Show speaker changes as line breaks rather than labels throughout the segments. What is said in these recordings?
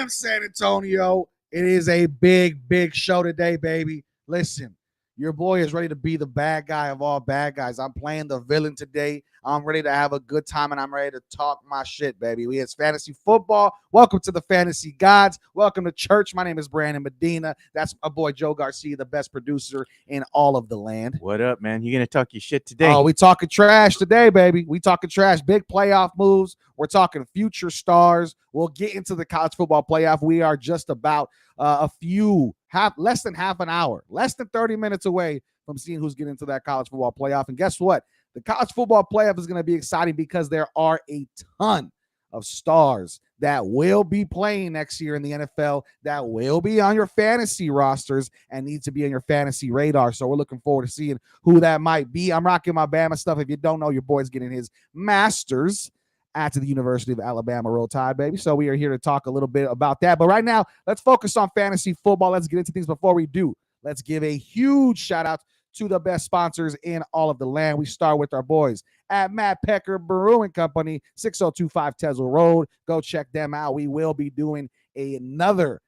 San Antonio. It is a big show today, baby. Listen, your boy is ready to be the bad guy of all bad guys. I'm playing the villain today. I'm ready to have a good time, and I'm ready to talk my shit, baby. It's fantasy football. Welcome to the Fantasy Gods. Welcome to church. My name is Brandon Medina. That's my boy Joe Garcia, the best producer in all of the land.
What up, man? You gonna talk your shit today?
Oh, we talking trash today, baby. We talking trash. Big playoff moves. We're talking future stars. We'll get into the college football playoff. We are just about less than half an hour, less than 30 minutes away from seeing who's getting into that college football playoff. And guess what? The college football playoff is going to be exciting because there are a ton of stars that will be playing next year in the NFL that will be on your fantasy rosters and need to be on your fantasy radar. So we're looking forward to seeing who that might be. I'm rocking my Bama stuff. If you don't know, your boy's getting his master's at the University of Alabama. Roll Tide, baby. So we are here to talk a little bit about that. But right now, let's focus on fantasy football. Let's get into things. Before we do, let's give a huge shout out to the best sponsors in all of the land. We start with our boys at Matt Pecker Brewing Company, 6025 Tesla Road. Go check them out. We will be doing another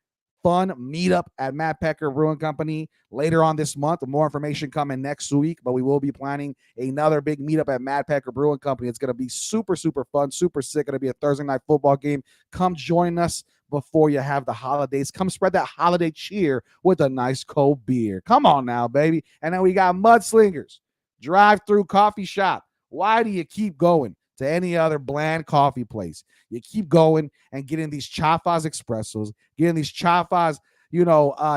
fun meetup at Matt Pecker Brewing Company later on this month. More information coming next week, but we will be planning another big meetup at Matt Pecker Brewing Company. It's going to be super fun, super sick. Going to be a Thursday night football game. Come join us before you have the holidays. Come spread that holiday cheer with a nice cold beer. Come on now, baby. And then we got Mudslingers, drive-through coffee shop. Why do you keep going to any other bland coffee place? You keep going and getting these Chafas espressos, getting these Chafas,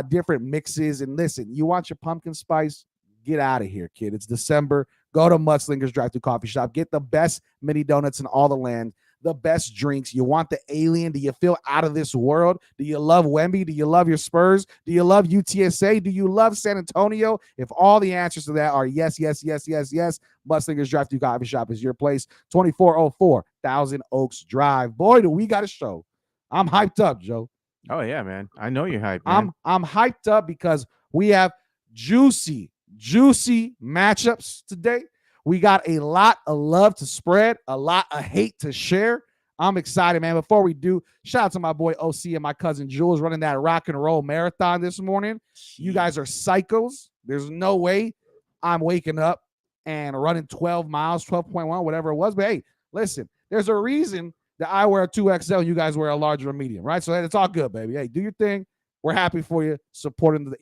different mixes. And listen, you want your pumpkin spice? Get out of here, kid. It's December. Go to Mudslingers drive-through coffee shop. Get the best mini donuts in all the land. The best drinks. You want the alien? Do you feel out of this world? Do you love Wemby? Do you love your Spurs? Do you love UTSA? Do you love San Antonio? If all the answers to that are yes, Mudslingers Drive-Thru Coffee Shop is your place. 2404 Thousand Oaks Drive. Boy, do we got a show. I'm hyped up, Joe.
Oh yeah, man. I know you're hyped, man.
I'm hyped up because we have juicy matchups today. We got a lot of love to spread, a lot of hate to share. I'm excited, man. Before we do, shout out to my boy OC and my cousin Jules running that rock and roll marathon this morning. You guys are psychos. There's no way I'm waking up and running 12 miles, 12.1, whatever it was. But hey, listen, there's a reason that I wear a 2XL and you guys wear a large or a medium, right? So it's all good, baby. Hey, do your thing. We're happy for you, supporting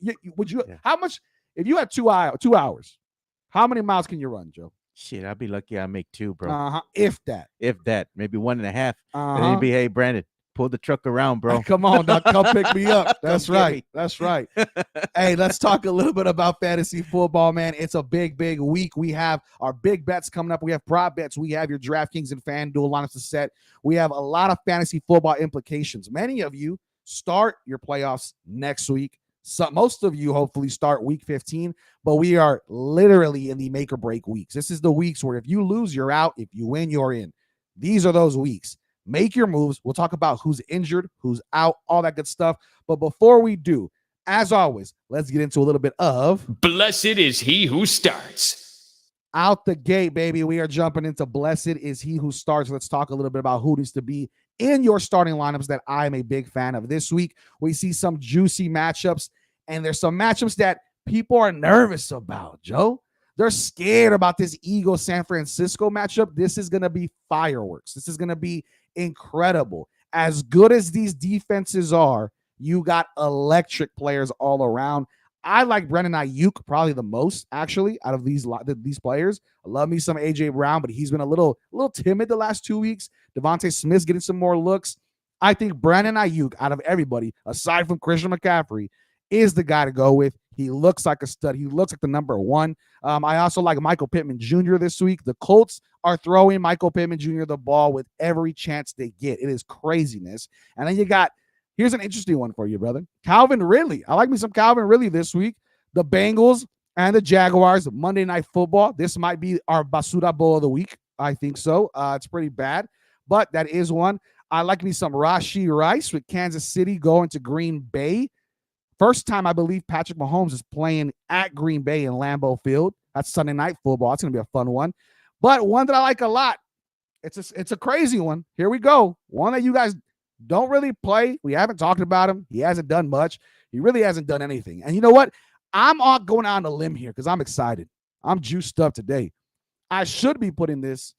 how much, if you had 2 hours, how many miles can you run, Joe?
Shit, I'd be lucky I make 2, bro.
If that.
Maybe 1.5. And then you'd be, hey, Brandon, pull the truck around, bro.
Come on, now, come pick me up. That's right. That's right. Hey, let's talk a little bit about fantasy football, man. It's a big week. We have our big bets coming up. We have prop bets. We have your DraftKings and FanDuel lineups to set. We have a lot of fantasy football implications. Many of you start your playoffs next week. So most of you hopefully start week 15, but we are literally in the make or break weeks. This is the weeks where if you lose, you're out. If you win, you're in. These are those weeks. Make your moves. We'll talk about who's injured, who's out, all that good stuff. But before we do, as always, let's get into a little bit of
Blessed is he who starts.
Out the gate, baby. We are jumping into Blessed is he who starts. Let's talk a little bit about who needs to be in your starting lineups that I'm a big fan of. This week, we see some juicy matchups, and there's some matchups that people are nervous about, Joe. They're scared about this Eagles-San Francisco matchup. This is going to be fireworks. This is going to be incredible. As good as these defenses are, you got electric players all around. I like Brandon Ayuk probably the most, actually, out of these players. I love me some A.J. Brown, but he's been a little timid the last 2 weeks. Devontae Smith's getting some more looks. I think Brandon Ayuk, out of everybody, aside from Christian McCaffrey, is the guy to go with. He looks like a stud. He looks like the number one. I also like Michael Pittman Jr. this week. The Colts are throwing Michael Pittman Jr. the ball with every chance they get. It is craziness. And then you got, here's an interesting one for you, brother. Calvin Ridley. I like me some Calvin Ridley this week. The Bengals and the Jaguars, Monday Night Football. This might be our Basura Bowl of the week. I think so. It's pretty bad, but that is one. I like me some Rashee Rice with Kansas City going to Green Bay. First time, I believe, Patrick Mahomes is playing at Green Bay in Lambeau Field. That's Sunday Night Football. It's going to be a fun one. But one that I like a lot, it's a crazy one. Here we go. One that you guys Don't really play. We haven't talked about him. He hasn't done much. He really hasn't done anything. And you know what? I'm on going on a limb here because I'm excited. I'm juiced up today. I should be putting this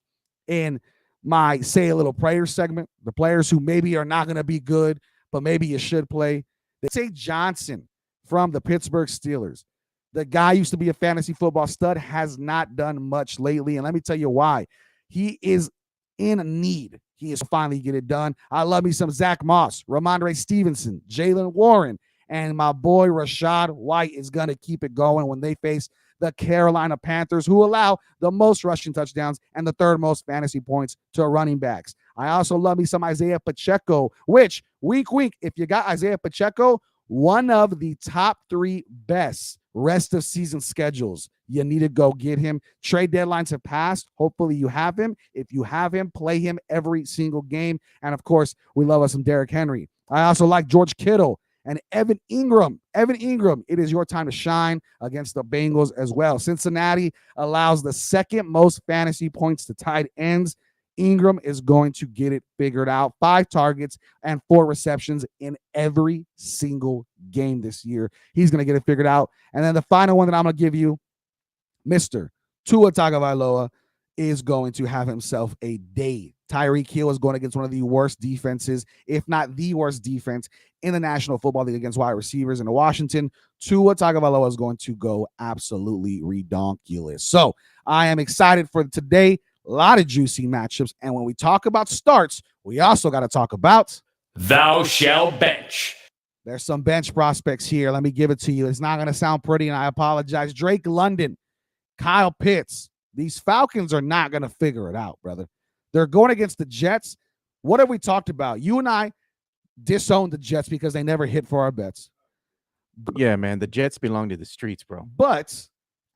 in my say a little prayer segment. The players who maybe are not going to be good, but maybe you should play. They say Johnson from the Pittsburgh Steelers. The guy used to be a fantasy football stud, has not done much lately. And let me tell you why. He is in need. He is finally get it done. I love me some Zach Moss, Ramondre Stevenson, Jalen Warren, and my boy Rashad White is going to keep it going when they face the Carolina Panthers, who allow the most rushing touchdowns and the third most fantasy points to running backs. I also love me some Isaiah Pacheco, which wink, if you got Isaiah Pacheco, one of the top 3 best rest of season schedules. You need to go get him. Trade deadlines have passed. Hopefully you have him. If you have him, play him every single game. And of course, we love us some Derrick Henry. I also like George Kittle and Evan Ingram. Evan Ingram, it is your time to shine against the Bengals as well. Cincinnati allows the second most fantasy points to tight ends. Ingram is going to get it figured out. 5 targets and 4 receptions in every single game this year. He's going to get it figured out. And then the final one that I'm going to give you, Mr. Tua Tagovailoa is going to have himself a day. Tyreek Hill is going against one of the worst defenses, if not the worst defense in the National Football League against wide receivers in Washington. Tua Tagovailoa is going to go absolutely redonkulous. So I am excited for today. A lot of juicy matchups. And when we talk about starts, we also got to talk about
Thou shalt bench.
There's some bench prospects here. Let me give it to you. It's not going to sound pretty, and I apologize. Drake London, Kyle Pitts. These Falcons are not going to figure it out, brother. They're going against the Jets. What have we talked about? You and I disowned the Jets because they never hit for our bets.
Yeah, man. The Jets belong to the streets, bro.
But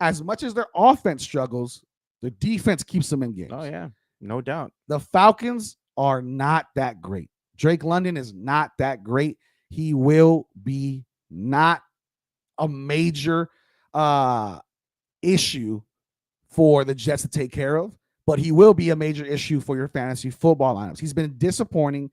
as much as their offense struggles, the defense keeps them in games.
Oh, yeah. No doubt.
The Falcons are not that great. Drake London is not that great. He will be not a major issue for the Jets to take care of, but he will be a major issue for your fantasy football lineups. He's been disappointing.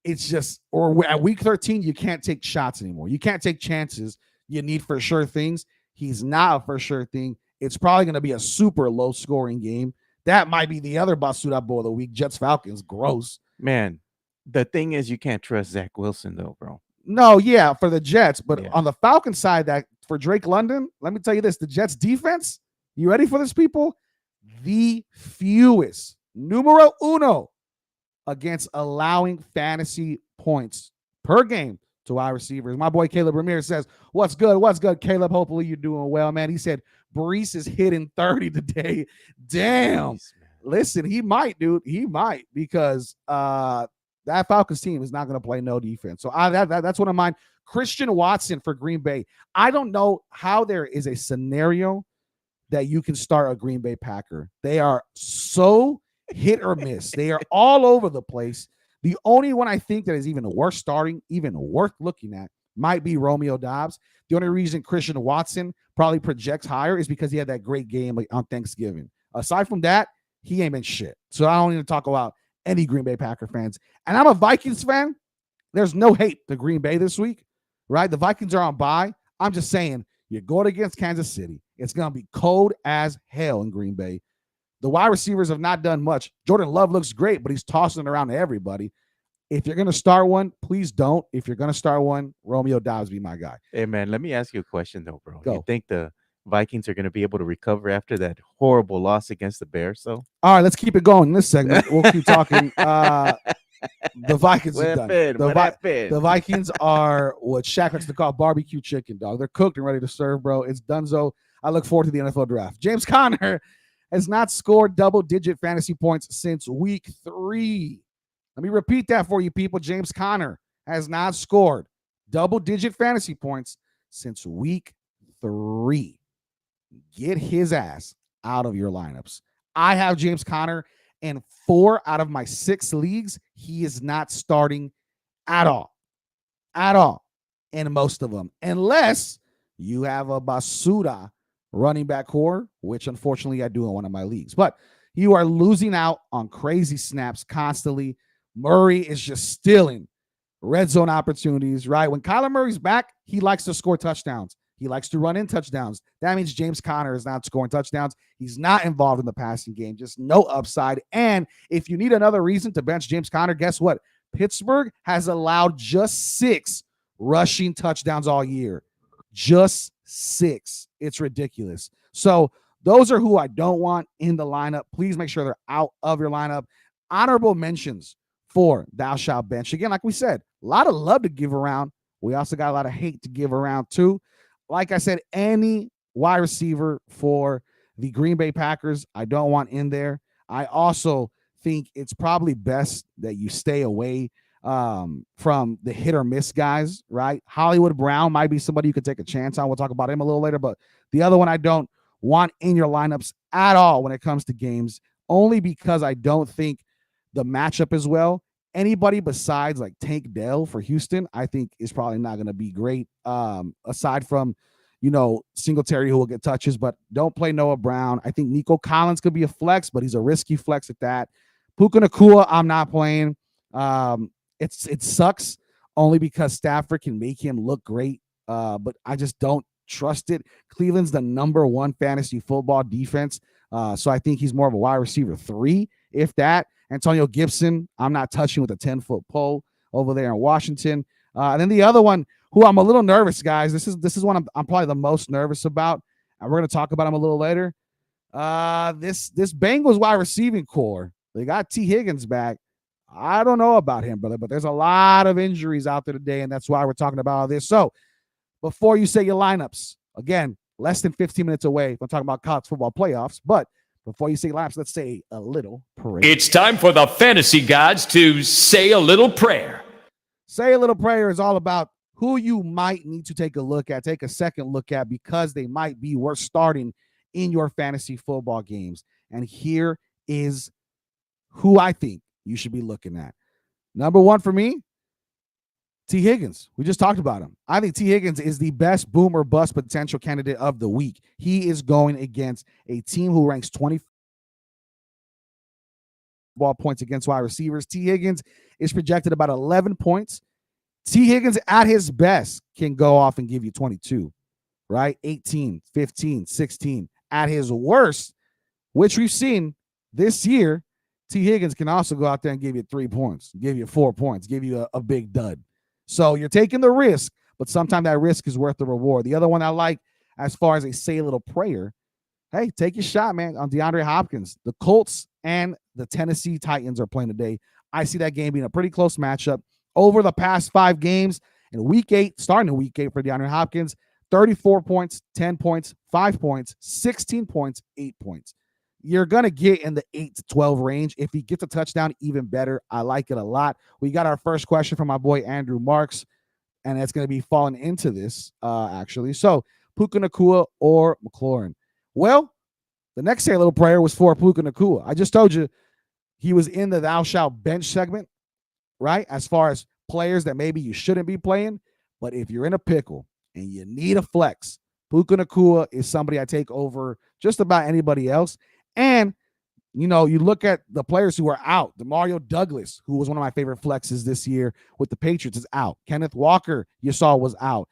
It's just, or at week 13, you can't take shots anymore. You can't take chances. You need for sure things. He's not a for sure thing. It's probably going to be a super low scoring game. That might be the other Basuda Bowl of the week. Jets Falcons, gross.
Man, the thing is you can't trust Zach Wilson, though, bro.
No, yeah, for the Jets. But
Yeah.
on the Falcon side, that for Drake London, let me tell you this. The Jets defense, you ready for this, people? The fewest, numero uno, against allowing fantasy points per game to wide receivers. My boy Caleb Ramirez says, what's good? What's good, Caleb? Hopefully you're doing well, man. He said, Brees is hitting 30 today. Damn.
Jeez, man.
Listen, he might, dude. He might, because that Falcons team is not going to play no defense. So that's one of mine. Christian Watson for Green Bay. I don't know how there is a scenario that you can start a Green Bay Packer. They are so hit or miss. They are all over the place. The only one I think that is even worth starting, even worth looking at, might be Romeo Doubs. The only reason Christian Watson probably projects higher is because he had that great game on Thanksgiving. Aside from that, he ain't been shit. So I don't need to talk about any Green Bay Packer fans. And I'm a Vikings fan. There's no hate to Green Bay this week, right? The Vikings are on bye. I'm just saying, you're going against Kansas City. It's going to be cold as hell in Green Bay. The wide receivers have not done much. Jordan Love looks great, but he's tossing it around to everybody. If you're going to start one, please don't. If you're going to start one, Romeo Doubs be my guy.
Hey, man, let me ask you a question, though, bro.
Go.
You think the Vikings are going to be able to recover after that horrible loss against the Bears, so?
All right, let's keep it going in this segment. We'll keep talking. The Vikings are done. The Vikings are what Shaq likes to call barbecue chicken, dog. They're cooked and ready to serve, bro. It's donezo. I look forward to the NFL draft. James Conner has not scored double-digit fantasy points since week 3. Let me repeat that for you, people. James Conner has not scored double-digit fantasy points since week 3. Get his ass out of your lineups. I have James Conner in 4 out of my 6 leagues. He is not starting at all in most of them, unless you have a Basuda running back core, which unfortunately I do in one of my leagues. But you are losing out on crazy snaps constantly. Murray is just stealing red zone opportunities, right? When Kyler Murray's back, he likes to score touchdowns. He likes to run in touchdowns. That means James Conner is not scoring touchdowns. He's not involved in the passing game, just no upside. And if you need another reason to bench James Conner, guess what? Pittsburgh has allowed just 6 rushing touchdowns all year. Just 6. It's ridiculous. So those are who I don't want in the lineup. Please make sure they're out of your lineup. Honorable mentions for thou shalt bench. Again, like we said, a lot of love to give around. We also got a lot of hate to give around too. Like I said, any wide receiver for the Green Bay Packers, I don't want in there. I also think it's probably best that you stay away from the hit or miss guys, right? Hollywood Brown might be somebody you could take a chance on. We'll talk about him a little later, but the other one I don't want in your lineups at all when it comes to games, only because I don't think the matchup as well. Anybody besides like Tank Dell for Houston, I think is probably not going to be great. Aside from, Singletary, who will get touches, but don't play Noah Brown. I think Nico Collins could be a flex, but he's a risky flex at that. Puka Nacua, I'm not playing. It sucks only because Stafford can make him look great, but I just don't trust it. Cleveland's the #1 fantasy football defense, so I think he's more of a wide receiver 3, if that. Antonio Gibson, I'm not touching with a 10-foot pole over there in Washington. And then the other one, who I'm a little nervous, guys. This is one I'm probably the most nervous about, and we're going to talk about him a little later. This Bengals wide receiving core, they got T. Higgins back. I don't know about him, brother, but there's a lot of injuries out there today, and that's why we're talking about all this. So before you say your lineups, again, less than 15 minutes away from talking about college football playoffs, but before you say lineups, let's say a little prayer.
It's time for the fantasy gods to say a little prayer.
Say a little prayer is all about who you might need to take a second look at, because they might be worth starting in your fantasy football games. And here is who I think you should be looking at. Number 1 for me, T. Higgins. We just talked about him. I think T. Higgins is the best boom or bust potential candidate of the week. He is going against a team who ranks 20 ball points against wide receivers. T. Higgins is projected about 11 points. T. Higgins at his best can go off and give you 22, right? 18, 15, 16. At his worst, which we've seen this year, T. Higgins can also go out there and give you 3 points, give you 4 points, give you a big dud. So you're taking the risk, but sometimes that risk is worth the reward. The other one I like, as far as a say a little prayer, hey, take your shot, man, on DeAndre Hopkins. The Colts and the Tennessee Titans are playing today. I see that game being a pretty close matchup. Over the past 5 games, in week 8, starting in week 8 for DeAndre Hopkins, 34 points, 10 points, 5 points, 16 points, 8 points. You're going to get in the 8 to 12 range. If he gets a touchdown, even better. I like it a lot. We got our first question from my boy Andrew Marks, and it's going to be falling into this, actually. So, Puka Nacua or McLaurin? Well, the next say a little prayer was for Puka Nacua. I just told you he was in the thou shalt bench segment, right? As far as players that maybe you shouldn't be playing. But if you're in a pickle and you need a flex, Puka Nacua is somebody I take over just about anybody else. And, you look at the players who are out. DeMario Douglas, who was one of my favorite flexes this year with the Patriots, is out. Kenneth Walker, you saw, was out.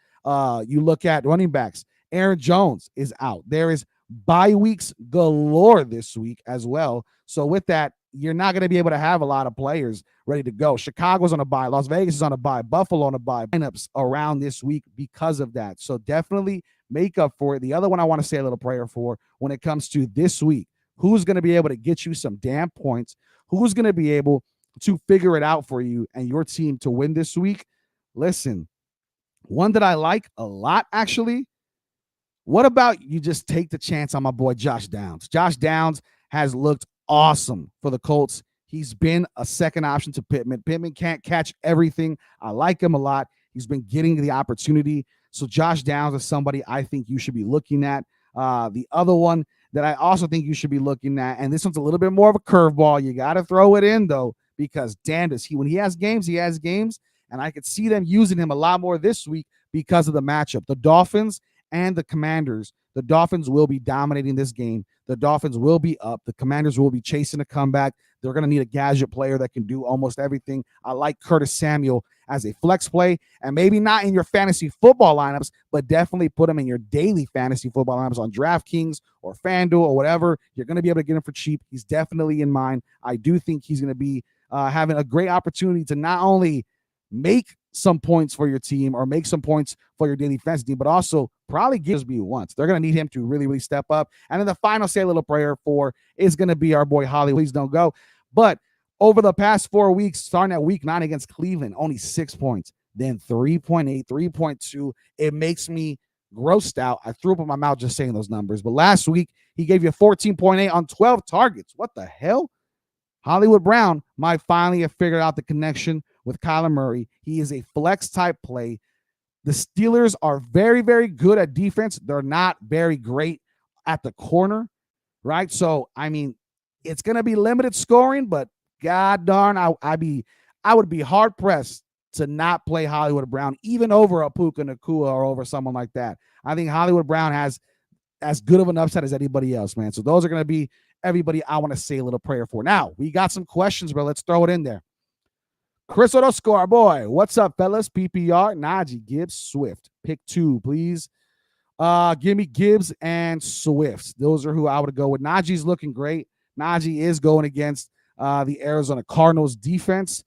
You look at running backs. Aaron Jones is out. There is bye weeks galore this week as well. So with that, you're not going to be able to have a lot of players ready to go. Chicago's on a bye. Las Vegas is on a bye. Buffalo on a bye. Lineups around this week because of that. So definitely make up for it. The other one I want to say a little prayer for when it comes to this week, who's going to be able to get you some damn points? Who's going to be able to figure it out for you and your team to win this week? Listen, one that I like a lot, actually. What about you just take the chance on my boy Josh Downs? Josh Downs has looked awesome for the Colts. He's been a second option to Pittman. Pittman can't catch everything. I like him a lot. He's been getting the opportunity. So Josh Downs is somebody I think you should be looking at. The other one that I also think you should be looking at, and this one's a little bit more of a curveball. You got to throw it in, though, because damn does he. When he has games, and I could see them using him a lot more this week because of the matchup. The Dolphins and the Commanders. The Dolphins will be dominating this game. The Dolphins will be up. The Commanders will be chasing a comeback. They're going to need a gadget player that can do almost everything. I like Curtis Samuel as a flex play, and maybe not in your fantasy football lineups, but definitely put him in your daily fantasy football lineups on DraftKings or FanDuel or whatever. You're going to be able to get him for cheap. He's definitely in mine. I do think he's going to be having a great opportunity to not only make some points for your team or make some points for your daily fantasy team, but also probably gives me once. They're going to need him to really, really step up. And then the final say a little prayer for is going to be our boy Hollywood. Please don't go. But over the past 4 weeks, starting at week 9 against Cleveland, only 6 points, then 3.8, 3.2. It makes me grossed out. I threw up in my mouth just saying those numbers. But last week, he gave you 14.8 on 12 targets. What the hell? Hollywood Brown might finally have figured out the connection with Kyler Murray. He is a flex type play. The Steelers are very, very good at defense. They're not very great at the corner, right? So, I mean, it's going to be limited scoring, but god darn, I would be hard pressed to not play Hollywood Brown, even over a Puka Nacua or over someone like that. I think Hollywood Brown has as good of an upside as anybody else, man. So those are going to be everybody I want to say a little prayer for. Now, we got some questions, bro. Let's throw it in there. Chris Orozco, our boy. What's up, fellas? PPR, Najee, Gibbs, Swift. Pick 2, please. Give me Gibbs and Swift. Those are who I would go with. Najee's looking great. Najee is going against the Arizona Cardinals defense.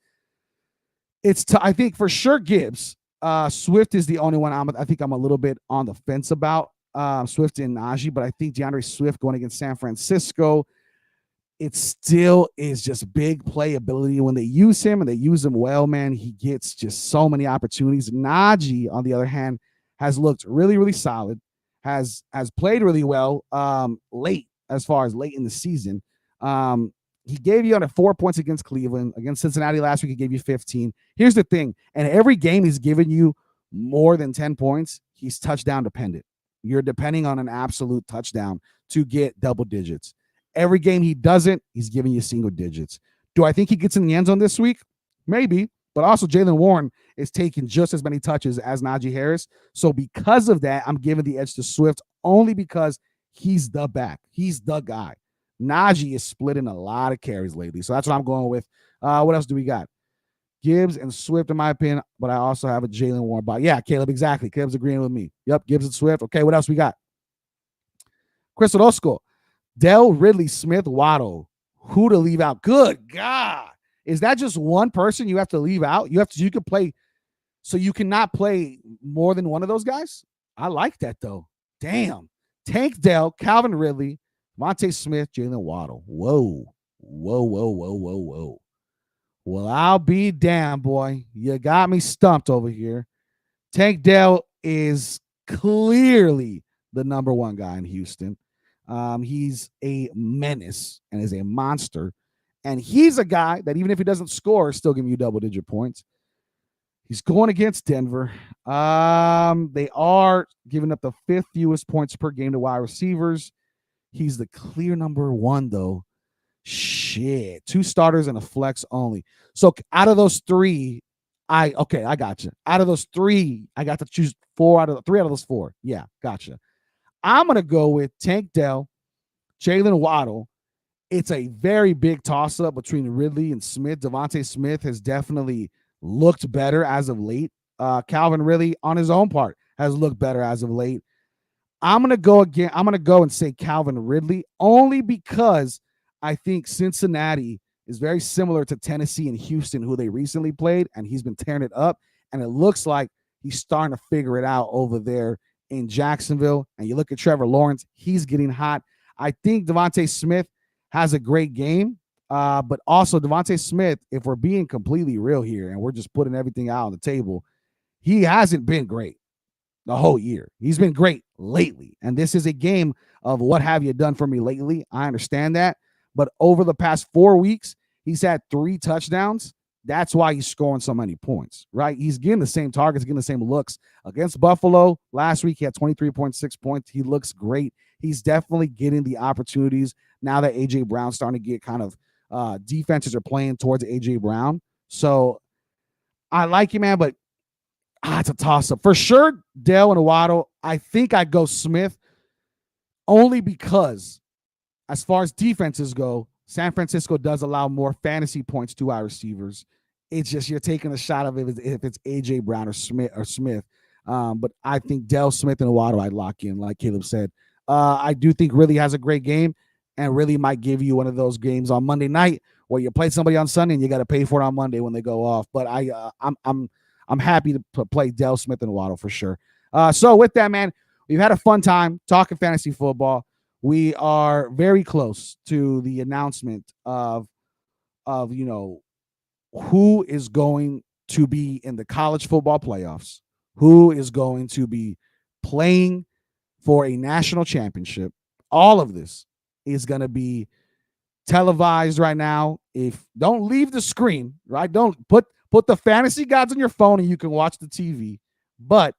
I think for sure Gibbs. Swift is the only one I think I'm a little bit on the fence about. Swift and Najee, but I think DeAndre Swift going against San Francisco, it still is just big playability. When they use him and they use him well, man, he gets just so many opportunities. Najee, on the other hand, has looked really, really solid, has played really well late in the season. He gave you under 4 points against Cleveland. Against Cincinnati last week, he gave you 15. Here's the thing, and every game he's given you more than 10 points, he's touchdown dependent. You're depending on an absolute touchdown to get double digits. Every game he doesn't, he's giving you single digits. Do I think he gets in the end zone this week? Maybe, but also Jaylen Warren is taking just as many touches as Najee Harris. So because of that, I'm giving the edge to Swift only because he's the back. He's the guy. Najee is splitting a lot of carries lately. So that's what I'm going with. What else do we got? Gibbs and Swift, in my opinion, but I also have a Jaylen Warren buy. Yeah, Caleb, exactly. Caleb's agreeing with me. Yep, Gibbs and Swift. Okay, what else we got? Chris Orozco, Dell, Ridley, Smith, Waddle. Who to leave out? Good God. Is that just one person you have to leave out? You could play, so you cannot play more than one of those guys? I like that, though. Damn. Tank Dell, Calvin Ridley, Monte Smith, Jalen Waddle. Whoa. Well, I'll be damned, boy. You got me stumped over here. Tank Dell is clearly the number one guy in Houston. He's a menace and is a monster. And he's a guy that even if he doesn't score, still giving you double-digit points. He's going against Denver. They are giving up the 5th fewest points per game to wide receivers. He's the clear number 1, though. Shit. 2 starters and a flex only. So out of those 3, I got you. Out of those 3, I got to choose 3 out of those 4. Yeah, gotcha. I'm going to go with Tank Dell, Jalen Waddle. It's a very big toss-up between Ridley and Smith. Devontae Smith has definitely looked better as of late. Calvin Ridley, on his own part, has looked better as of late. I'm going to go again. I'm going to go and say Calvin Ridley only because I think Cincinnati is very similar to Tennessee and Houston, who they recently played, and he's been tearing it up. And it looks like he's starting to figure it out over there in Jacksonville. And you look at Trevor Lawrence, he's getting hot. I think Devontae Smith has a great game, but also Devontae Smith, if we're being completely real here and we're just putting everything out on the table, he hasn't been great the whole year. He's been great lately. And this is a game of what have you done for me lately? I understand that. But over the past 4 weeks, he's had 3 touchdowns. That's why he's scoring so many points, right? He's getting the same targets, getting the same looks. Against Buffalo last week, he had 23.6 points. He looks great. He's definitely getting the opportunities now that A.J. Brown's starting to get kind of defenses are playing towards A.J. Brown. So I like him, man, but it's a toss-up. For sure, Dell and Waddle, I think I'd go Smith only because as far as defenses go, San Francisco does allow more fantasy points to our receivers. It's just you're taking a shot of it if it's AJ Brown or Smith. But I think Dell Smith and Waddle I'd lock in, like Caleb said. I do think really has a great game and really might give you one of those games on Monday night where you play somebody on Sunday and you got to pay for it on Monday when they go off. But I'm happy to play Dell Smith and Waddle for sure. So with that, man, we've had a fun time talking fantasy football. We are very close to the announcement of who is going to be in the college football playoffs, who is going to be playing for a national championship. All of this is going to be televised right now. Don't leave the screen, right? Don't put the fantasy gods on your phone and you can watch the TV. But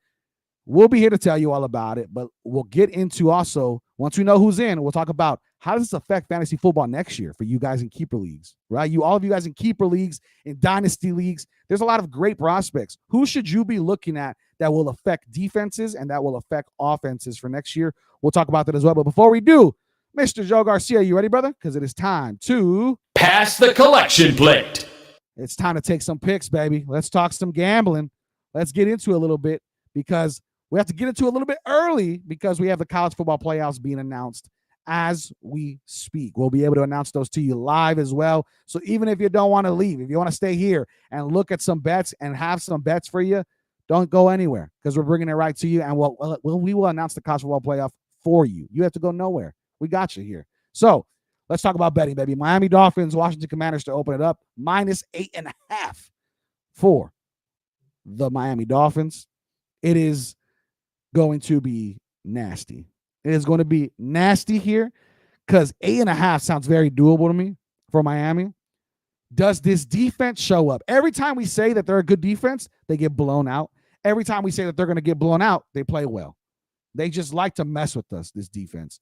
we'll be here to tell you all about it. But we'll get into also, once we know who's in, we'll talk about how does this affect fantasy football next year for you guys in keeper leagues, right? All of you guys in keeper leagues, in dynasty leagues, there's a lot of great prospects. Who should you be looking at that will affect defenses and that will affect offenses for next year? We'll talk about that as well. But before we do, Mr. Joe Garcia, you ready, brother? Because it is time to
pass the collection plate.
It's time to take some picks, baby. Let's talk some gambling. Let's get into it a little bit because we have to get into it a little bit early because we have the college football playoffs being announced as we speak. We'll be able to announce those to you live as well. So even if you don't want to leave, if you want to stay here and look at some bets and have some bets for you, don't go anywhere because we're bringing it right to you. And we will announce the college football playoff for you. You have to go nowhere. We got you here. So let's talk about betting, baby. Miami Dolphins, Washington Commanders to open it up. -8.5 for the Miami Dolphins. It is going to be nasty. It is going to be nasty here because 8.5 sounds very doable to me for Miami. Does this defense show up? Every time we say that they're a good defense, they get blown out. Every time we say that they're going to get blown out, they play well. They just like to mess with us, this defense.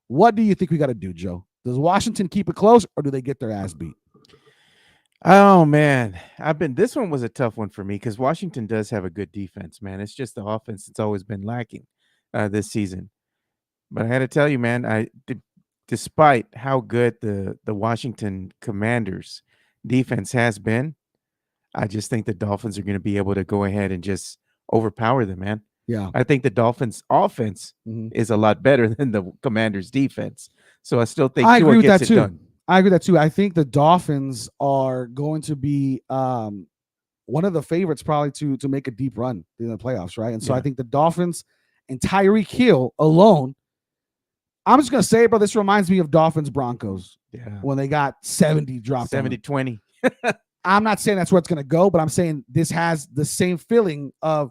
What do you think we got to do, Joe? Does Washington keep it close or do they get their ass beat?
Oh, man. This one was a tough one for me because Washington does have a good defense, man. It's just the offense that's always been lacking this season. But I had to tell you, man, despite how good the Washington Commanders defense has been, I just think the Dolphins are going to be able to go ahead and just overpower them, man.
Yeah.
I think the Dolphins offense is a lot better than the Commanders defense. So I still think
I agree with
gets
that
it
too.
done.
I agree with that too. I think the Dolphins are going to be one of the favorites probably to make a deep run in the playoffs, right? And so I think the Dolphins and Tyreek Hill alone, I'm just going to say, bro, this reminds me of Dolphins Broncos when they got 70 dropped.
70-20.
I'm not saying that's where it's going to go, but I'm saying this has the same feeling of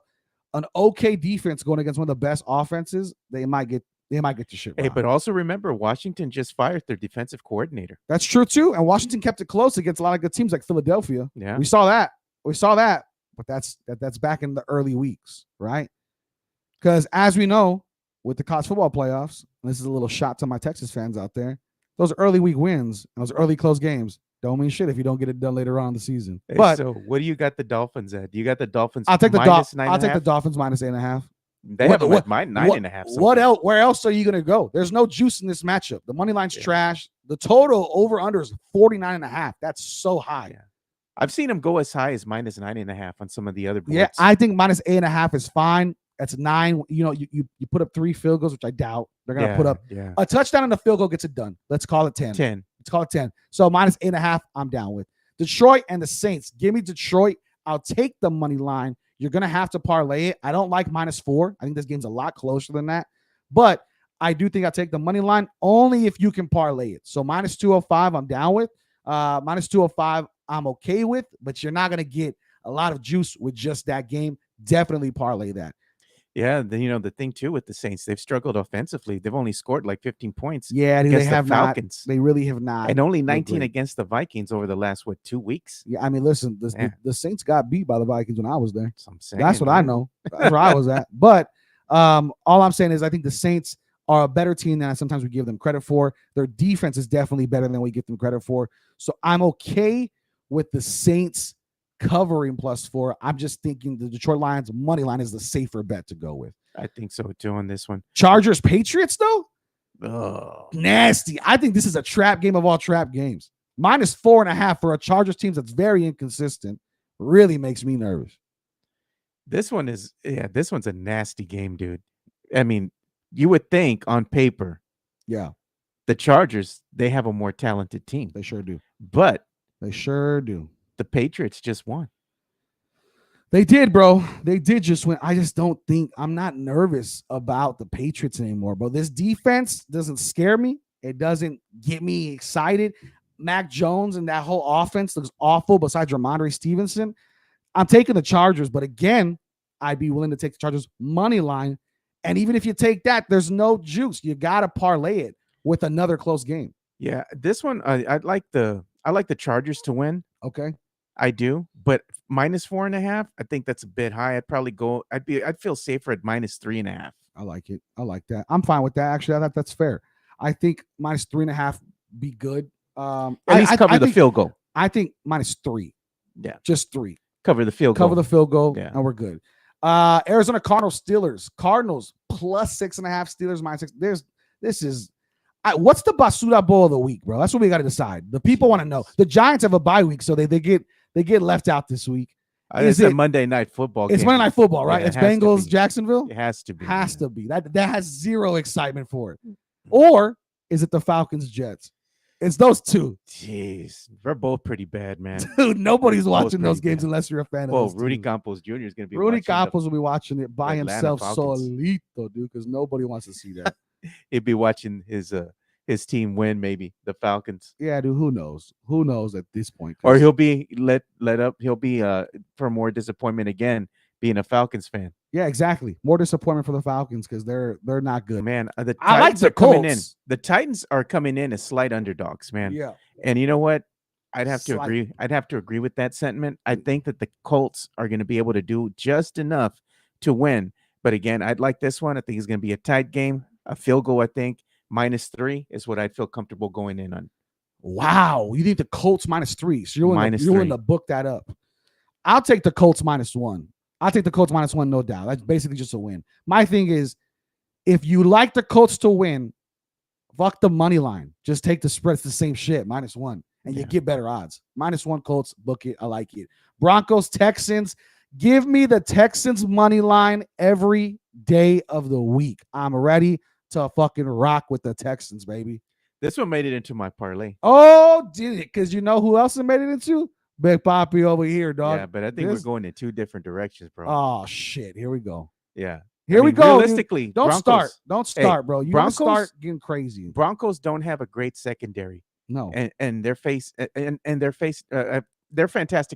an okay defense going against one of the best offenses. They might get your shit wrong.
Hey, but also remember, Washington just fired their defensive coordinator.
That's true too. And Washington kept it close against a lot of good teams like Philadelphia.
Yeah,
we saw that. But that's back in the early weeks, right? Because as we know, with the college football playoffs, and this is a little shot to my Texas fans out there, those early week wins, those early close games don't mean shit if you don't get it done later on in the season.
Hey,
but
so what do you got the Dolphins at? Do you got the Dolphins?
I'll take the
Dolphins.
I'll take the Dolphins -8.5.
They have them at -9.5.
What else? Where else are you going to go? There's no juice in this matchup. The money line's trash. The total over under is 49.5. That's so high.
Yeah. I've seen them go as high as -9.5 on some of the other boards.
Yeah, I think -8.5 is fine. That's 9. You put up 3 field goals, which I doubt they're going to put up.
Yeah.
A touchdown and a field goal gets it done. Let's call it 10.
10.
Let's call it 10. So -8.5, I'm down with. Detroit and the Saints. Give me Detroit. I'll take the money line. You're going to have to parlay it. I don't like -4. I think this game's a lot closer than that. But I do think I'll take the money line only if you can parlay it. So -205, I'm down with. -205, I'm okay with. But you're not going to get a lot of juice with just that game. Definitely parlay that.
Yeah, then the thing too with the Saints, they've struggled offensively. They've only scored like 15 points.
Yeah,
against
they have
the Falcons.
Not. They really have not.
And only 19 against the Vikings over the last 2 weeks.
Yeah, I mean, listen, the Saints got beat by the Vikings when I was there.
That's
what I know. That's where I was at. But all I'm saying is I think the Saints are a better team than sometimes we give them credit for. Their defense is definitely better than we give them credit for. So I'm okay with the Saints covering +4. I'm just thinking the Detroit Lions money line is the safer bet to go with.
I think so too on this one.
Chargers Patriots though,
Oh,
Nasty. I think this is a trap game of all trap games. -4.5 for a Chargers team that's very inconsistent really makes me nervous.
this one's a nasty game, dude. I mean, you would think on paper
Yeah,
the Chargers, they have a more talented team,
they sure do.
but
They sure do.
the Patriots just won.
They did, bro. They did just win. I just don't think I'm not nervous about the Patriots anymore, bro. This defense doesn't scare me. It doesn't get me excited. Mac Jones and that whole offense looks awful besides Ramondre Stevenson. I'm taking the Chargers, but again, I'd be willing to take the Chargers money line. And even if you take that, there's no juice. You got to parlay it with another close game.
Yeah, this one I like the Chargers to win.
Okay.
I do, but -4.5, I think that's a bit high. I'd feel safer at -3.5.
I like it. I like that. I'm fine with that. Actually, that's fair. I think -3.5 be good.
At least cover the field goal.
I think -3.
Yeah.
Just 3.
Cover the field goal.
Cover the field goal,
Yeah.
and we're good. Arizona Cardinals, Steelers. Cardinals +6.5, Steelers -6. What's the Basura Bowl of the week, bro? That's what we got to decide. The people want to know. The Giants have a bye week, so they get left out this week.
It's a Monday night football game.
It's Monday Night Football, right?
Yeah,
It's
it has to
Bengals,
be.
Jacksonville.
It has to be.
Has to be. That has zero excitement for it. Or is it the Falcons, Jets? It's those two.
Jeez, they're both pretty bad, man.
Dude, nobody's watching those
pretty
games
bad.
unless you're a fan of
Well,
those
Rudy
teams.
Campos Jr. is going to be
Rudy
watching
Campos will be watching it by
Atlanta
himself
Falcons.
solito, dude, because nobody wants to see that.
He'd be watching his team win, maybe the Falcons.
Yeah, dude, who knows? Who knows at this point?
Or he'll be let up. He'll be for more disappointment again, being a Falcons fan.
Yeah, exactly. More disappointment for the Falcons because they're not good.
Man, the
I like
Titans
the
are coming in.
Colts.
The Titans are coming in as slight underdogs, man.
Yeah.
And you know what? I'd have to
Slight.
agree. I'd have to agree with that sentiment. I think that the Colts are going to be able to do just enough to win. But again, I'd like this one. I think it's going to be a tight game, a field goal. I think -3 is what I'd feel comfortable going in on.
Wow. You think the Colts -3. So you're willing
-3.
to book that up. I'll take the Colts -1. I'll take the Colts -1, no doubt. That's basically just a win. My thing is, if you like the Colts to win, fuck the money line. Just take the spread. It's the same shit, -1. And you get better odds. -1 Colts, book it. I like it. Broncos, Texans. Give me the Texans money line every day of the week. I'm ready to fucking rock with the Texans, baby.
This one made it into my parlay.
Oh, did it? Because you know who else it made it into? Big Poppy over here, dog.
Yeah, but I think we're going in two different directions, bro.
Oh, shit. Here we go.
Yeah.
Here we go.
Realistically,
Don't
Broncos,
start, bro. You
Broncos
start getting crazy.
Broncos don't have a great secondary.
No.
And they're fantastic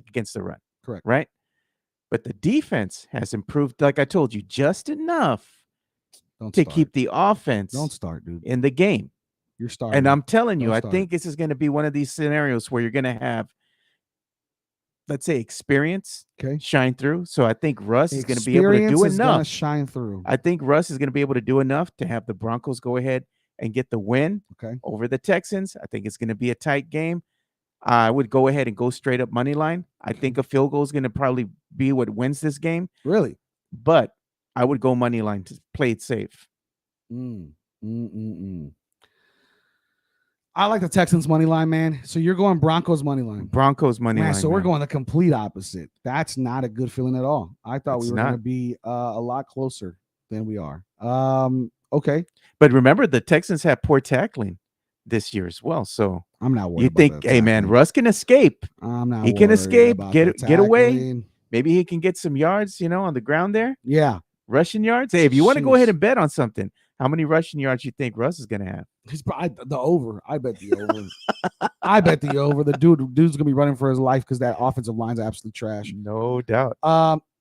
against the run.
Correct.
Right? But the defense has improved, like I told you, just enough to keep the offense
Don't start, dude.
in the game.
You're starting.
And I'm telling you,
Don't
I
start.
think this is going to be one of these scenarios where you're going to have, let's say, experience shine through. So I think Russ is going to be able to do enough.
Shine through.
I think Russ is going to be able to do enough to have the Broncos go ahead and get the win over the Texans. I think it's going to be a tight game. I would go ahead and go straight up money line. I think a field goal is going to probably be what wins this game.
Really?
But I would go money line to play it safe.
I like the Texans money line, man. So you're going Broncos money line.
Broncos money line.
So we're going the complete opposite. That's not a good feeling at all. I thought we were going to be a lot closer than we are. Okay.
But remember, the Texans have poor tackling this year as well. So
I'm not worried.
You think, hey man, Russ can escape.
I'm not.
He can escape, get away. Maybe he can get some yards, on the ground there.
Yeah,
rushing yards. Hey, if you want to go ahead and bet on something, how many rushing yards you think Russ is going to have?
He's probably the over. I bet the over. I bet the over. The dude's gonna be running for his life because that offensive line's absolute trash.
No doubt.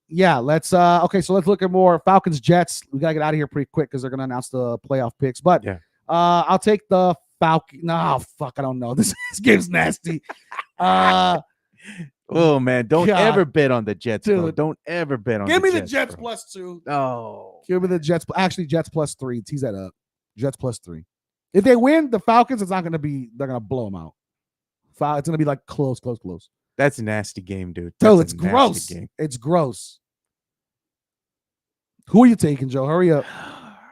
Yeah, let's okay, so let's look at more Falcons Jets. We gotta get out of here pretty quick because they're gonna announce the playoff picks. But I'll take the Falcon. No, fuck, I don't know. This game's nasty.
Oh man, don't ever bet on the Jets, dude. Bro. Don't ever bet on
Give me
the
Jets
bro.
+2.
Oh.
Give me the Jets. Actually, Jets +3. Tease that up. Jets +3. If they win, the Falcons, it's not gonna be, they're gonna blow them out. It's gonna be like close.
That's a nasty game, dude.
Dude, it's gross. It's gross. Who are you taking, Joe? Hurry up.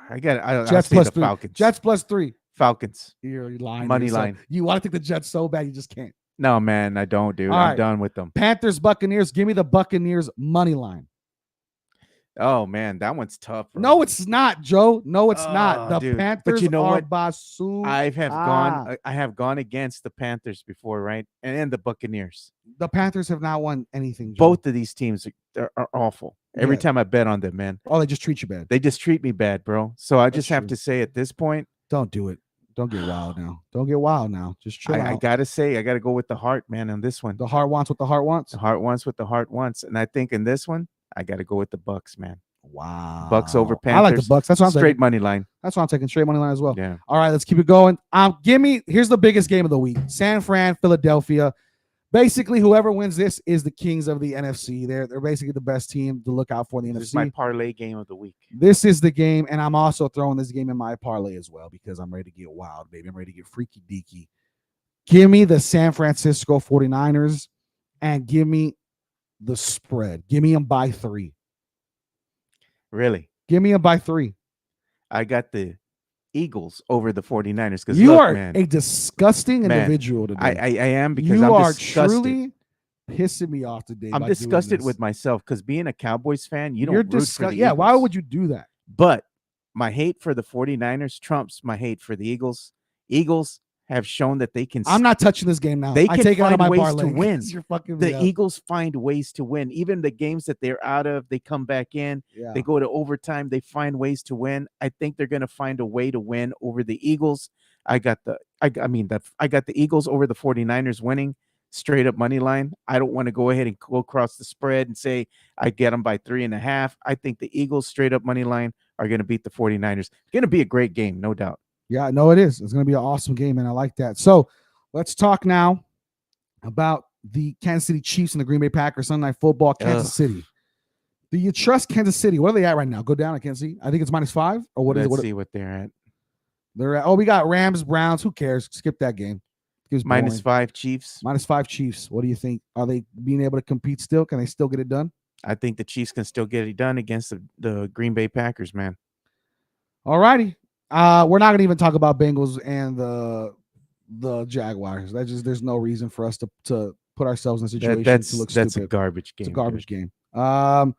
I'll
Jets
say
plus
the
3.
Falcons.
Jets plus 3.
Falcons.
You're lying. to
Money
yourself.
line.
You want to take the Jets so bad, you just can't.
No, man, I don't, dude.
All
I'm
right.
done with them.
Panthers, Buccaneers. Give me the Buccaneers money line.
Oh man, that one's tough. Bro.
No, it's not, Joe. No, it's not. The
Dude.
Panthers
But you know
are
what?
Basu.
I have gone against the Panthers before, right? And the Buccaneers.
The Panthers have not won anything, Joe.
Both of these teams are awful. Every
Yeah.
time I bet on them, man.
Oh, they just treat you bad.
They just treat me bad, bro. So I just have
true.
to say at this point,
Don't do it. Don't get wild now. Don't get wild now. Just chill
I
out.
gotta say, I gotta go with the heart, man, on this one.
The heart wants what the heart wants.
The heart wants what the heart wants. And I think in this one, I gotta go with the Bucks, man.
Wow.
Bucks over Panthers.
I like the Bucks. That's what I'm
straight
taking.
money line.
That's why I'm taking straight money line as well.
Yeah.
All right, let's keep it going. Here's the biggest game of the week. San Fran, Philadelphia. Basically, whoever wins this is the kings of the NFC. They're basically the best team to look out for in the
This is
NFC.
my parlay game of the week.
This is the game, and I'm also throwing this game in my parlay as well because I'm ready to get wild, baby. I'm ready to get freaky deaky. Give me the San Francisco 49ers and give me the spread. Give me them by 3.
Really?
Give me them by 3.
I got the Eagles over the 49ers because
You are
man,
a disgusting
Man,
individual today.
I am because
you
I'm
are
disgusted.
truly pissing me off today.
I'm
by
disgusted
doing
with
this.
myself because being a Cowboys fan, you don't
You're
root for the
disgusted. Yeah, why
Eagles.
would you do that?
But my hate for the 49ers trumps my hate for the Eagles. Eagles have shown that they can.
I'm not touching this game now.
They
I
can
take it out of
find
my
ways
parlay
to win.
'cause You're fucking me
The
up.
Eagles find ways to win. Even the games that they're out of, they come back in.
Yeah.
They go to overtime. They find ways to win. I think they're going to find a way to win over the Eagles. I got the Eagles over the 49ers winning straight up money line. I don't want to go ahead and go across the spread and say I get them by 3.5. I think the Eagles straight up money line are going to beat the 49ers. It's going to be a great game, no doubt.
Yeah, no, it is. It's going to be an awesome game, and I like that. So let's talk now about the Kansas City Chiefs and the Green Bay Packers Sunday Night Football. Kansas City. Do you trust Kansas City? What are they at right now? Go down. I can't see. I think it's -5 or what is it?
Let's see what they're at.
They're at. Oh, we got Rams, Browns. Who cares? Skip that game. It was boring.
-5 Chiefs.
-5 Chiefs. What do you think? Are they being able to compete still? Can they still get it done?
I think the Chiefs can still get it done against the Green Bay Packers, man.
All righty. We're not going to even talk about Bengals and the Jaguars. There's no reason for us to put ourselves in a situation to look stupid.
That's a garbage game.
It's a garbage game. All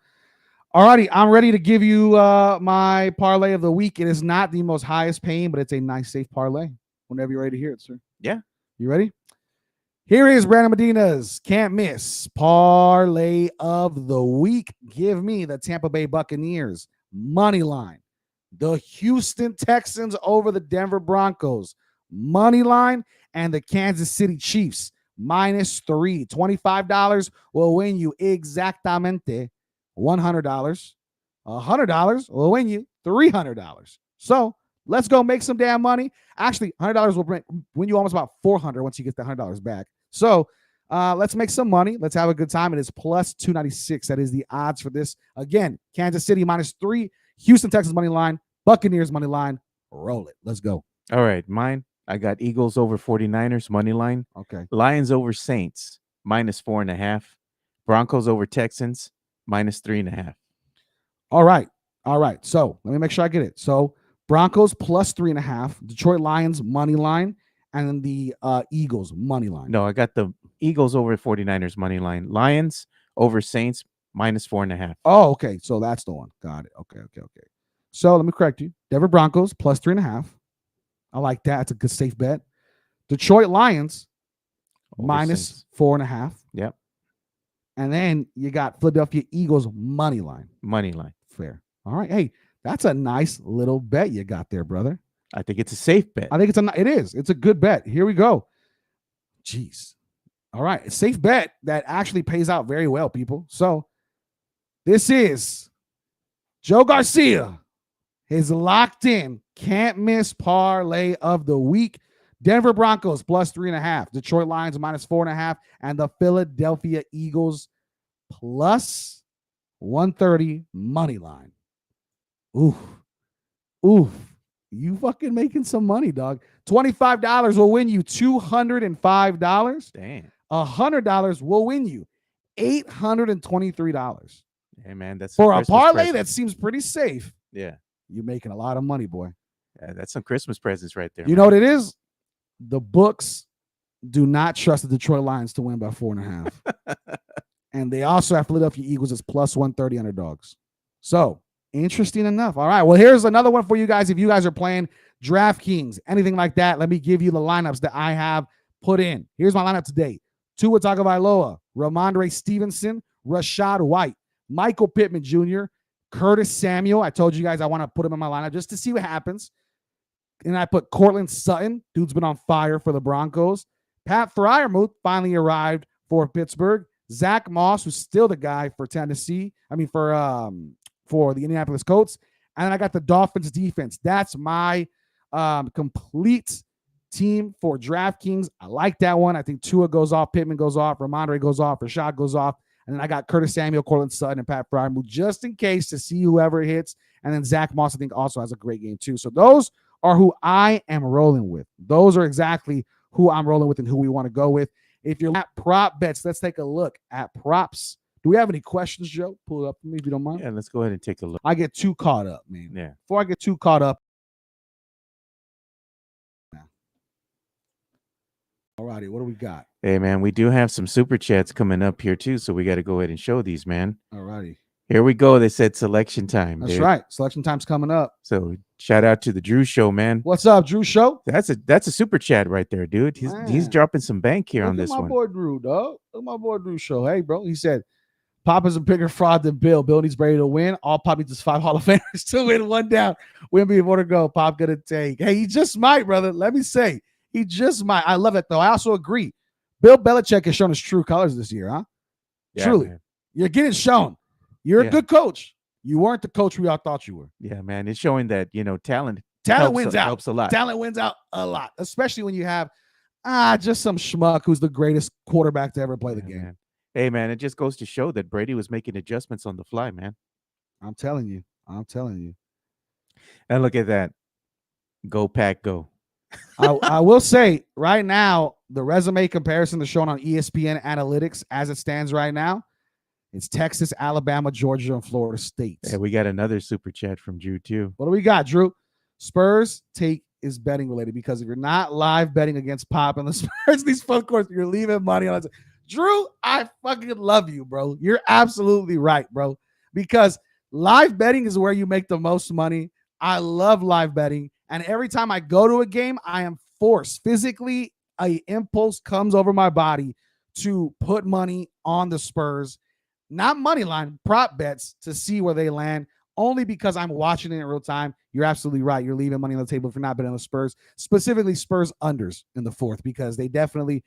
righty. I'm ready to give you my parlay of the week. It is not the most highest paying, but it's a nice, safe parlay. Whenever you're ready to hear it, sir.
Yeah.
You ready? Here is Brandon Medina's can't miss parlay of the week. Give me the Tampa Bay Buccaneers money line. The Houston Texans over the Denver Broncos money line, and the Kansas City Chiefs -3. $25 will win you exactamente $100. $100 will win you $300. So let's go make some damn money. Actually, $100 will win you almost about $400 once you get the $100 back. So let's make some money. Let's have a good time. It is +296. That is the odds for this. Again, Kansas City -3. Houston, Texas money line, Buccaneers money line. Roll it. Let's go.
All right. Mine, I got Eagles over 49ers money line.
Okay.
Lions over Saints -4.5. Broncos over Texans -3.5.
All right. All right. So let me make sure I get it. So Broncos +3.5, Detroit Lions money line, and then the Eagles money line.
No, I got the Eagles over 49ers money line. Lions over Saints -4.5.
Oh, okay. So that's the one. Got it. Okay. So let me correct you. Denver Broncos +3.5. I like that. It's a good safe bet. Detroit Lions
Over Saints.
-4.5.
Yep.
And then you got Philadelphia Eagles money line.
Money line.
Fair. All right. Hey, that's a nice little bet you got there, brother.
I think it's a safe bet.
I think it is. It's a good bet. Here we go. Jeez. All right. A safe bet that actually pays out very well, people. So this is Joe Garcia. His locked in, can't miss parlay of the week. Denver Broncos +3.5, Detroit Lions -4.5, and the Philadelphia Eagles +130 money line. Oof. You fucking making some money, dog. $25 will win you $205.
Damn.
$100 will win you $823.
Hey, man, that's
For a
Christmas
parlay
present.
that seems pretty safe.
Yeah.
You're making a lot of money, boy.
That's some Christmas presents right there.
You know what it is? The books do not trust the Detroit Lions to win by 4.5. And they also have Philadelphia Eagles as plus 130 underdogs. So, interesting enough. All right. Well, here's another one for you guys. If you guys are playing DraftKings, anything like that, let me give you the lineups that I have put in. Here's my lineup today. Tua Tagovailoa, Ramondre Stevenson, Rashad White, Michael Pittman Jr., Curtis Samuel. I told you guys I want to put him in my lineup just to see what happens. And I put Cortland Sutton. Dude's been on fire for the Broncos. Pat Freiermuth finally arrived for Pittsburgh. Zach Moss, who's still the guy for Tennessee. For the Indianapolis Colts. And then I got the Dolphins defense. That's my complete team for DraftKings. I like that one. I think Tua goes off, Pittman goes off, Ramondre goes off, Rashad goes off. And then I got Curtis Samuel, Cortland Sutton, and Pat Freiermuth just in case to see whoever hits. And then Zach Moss, I think, also has a great game too. So those are who I am rolling with. Those are exactly who I'm rolling with and who we want to go with. If you're at prop bets, let's take a look at props. Do we have any questions, Joe? Pull it up for me if you don't mind.
Yeah, let's go ahead and take a look.
I get too caught up, man.
Yeah.
Before I get too caught up. All righty, what do we got?
Hey, man, we do have some super chats coming up here, too, so we got to go ahead and show these, man.
All righty.
Here we go. They said selection time.
That's
dude.
right. Selection time's coming up.
So shout out to the Drew Show, man.
What's up, Drew Show?
That's a super chat right there, dude. He's dropping some bank here on this one.
Look at my boy Drew, dog. Look at my boy Drew Show. Hey, bro. He said, Pop is a bigger fraud than Bill. Bill needs Brady to win. All Pop needs is 5 Hall of Famers to win, 1 down. Win me more to go. Pop gonna take. Hey, he just might, brother. Let me say, he just might. I love it though. I also agree. Bill Belichick has shown his true colors this year, huh?
Yeah,
truly,
man.
You're getting shown. You're a good coach. You weren't the coach we all thought you were.
Yeah, man. It's showing that talent
wins out.
Helps a lot.
Talent wins out a lot, especially when you have just some schmuck who's the greatest quarterback to ever play the game.
Man. Hey, man, it just goes to show that Brady was making adjustments on the fly, man.
I'm telling you.
And look at that. Go Pack, go.
I will say right now, the resume comparison is shown on ESPN Analytics as it stands right now. It's Texas, Alabama, Georgia, and Florida State.
Yeah, we got another super chat from Drew, too.
What do we got, Drew? Spurs take is betting related because if you're not live betting against Pop and the Spurs, these fun courts, you're leaving money on it. Drew, I fucking love you, bro. You're absolutely right, bro. Because live betting is where you make the most money. I love live betting. And every time I go to a game, I am forced physically. An impulse comes over my body to put money on the Spurs, not money line, prop bets to see where they land. Only because I'm watching it in real time. You're absolutely right. You're leaving money on the table if you're not betting on the Spurs, specifically Spurs unders in the fourth, because they definitely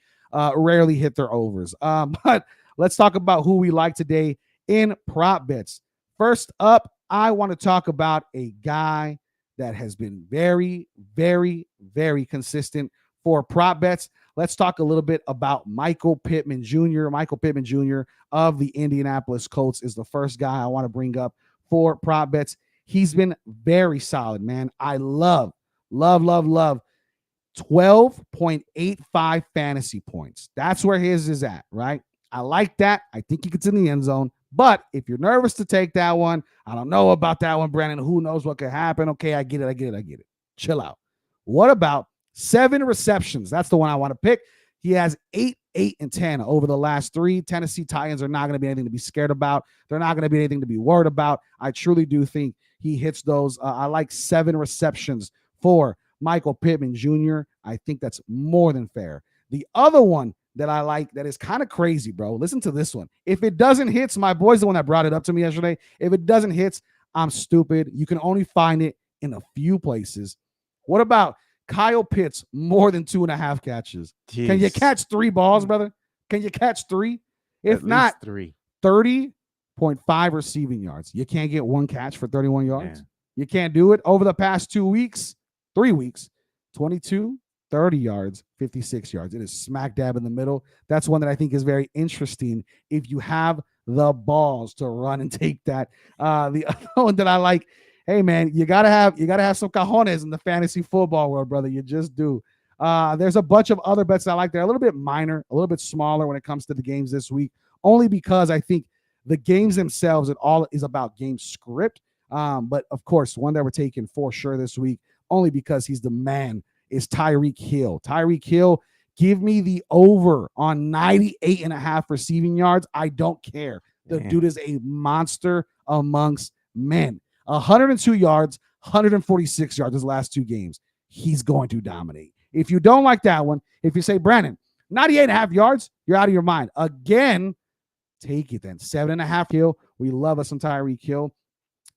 rarely hit their overs. But let's talk about who we like today in prop bets. First up, I want to talk about a guy that has been very, very, very consistent for prop bets. Let's talk a little bit about Michael Pittman Jr. Michael Pittman Jr. of the Indianapolis Colts is the first guy I want to bring up for prop bets. He's been very solid, man. I love 12.85 fantasy points. That's where his is at, right? I like that. I think he gets in the end zone. But if you're nervous to take that one, I don't know about that one, Brandon. Who knows what could happen? Okay, I get it. Chill out. What about 7 receptions? That's the one I want to pick. He has 8, 8, and 10 over the last 3. Tennessee Titans are not going to be anything to be scared about. They're not going to be anything to be worried about. I truly do think he hits those. I like 7 receptions for Michael Pittman Jr. I think that's more than fair. The other one that I like that is kind of crazy, bro. Listen to this one. If it doesn't hit, my boy's the one that brought it up to me yesterday. If it doesn't hit, I'm stupid. You can only find it in a few places. What about Kyle Pitts more than 2.5 catches?
Jeez.
Can you catch 3 balls, brother? Can you catch 3? If
At
not,
least 3.
30.5 receiving yards. You can't get 1 catch for 31 yards.
Man.
You can't do it. Over the past 3 weeks, 22, 30 yards, 56 yards. It is smack dab in the middle. That's one that I think is very interesting if you have the balls to run and take that. The other one that I like, hey man, you gotta have some cojones in the fantasy football world, brother. You just do. There's a bunch of other bets I like. They're a little bit minor, a little bit smaller when it comes to the games this week, only because I think the games themselves, it all is about game script. But of course, one that we're taking for sure this week, only because he's the man, is Tyreek Hill. Tyreek Hill, give me the over on 98.5 receiving yards. I don't care. The dude is a monster amongst men. 102 yards, 146 yards his last 2 games. He's going to dominate. If you don't like that one, if you say, Brandon, 98.5 yards, you're out of your mind. Again, take it then. 7.5 Hill. We love us some Tyreek Hill.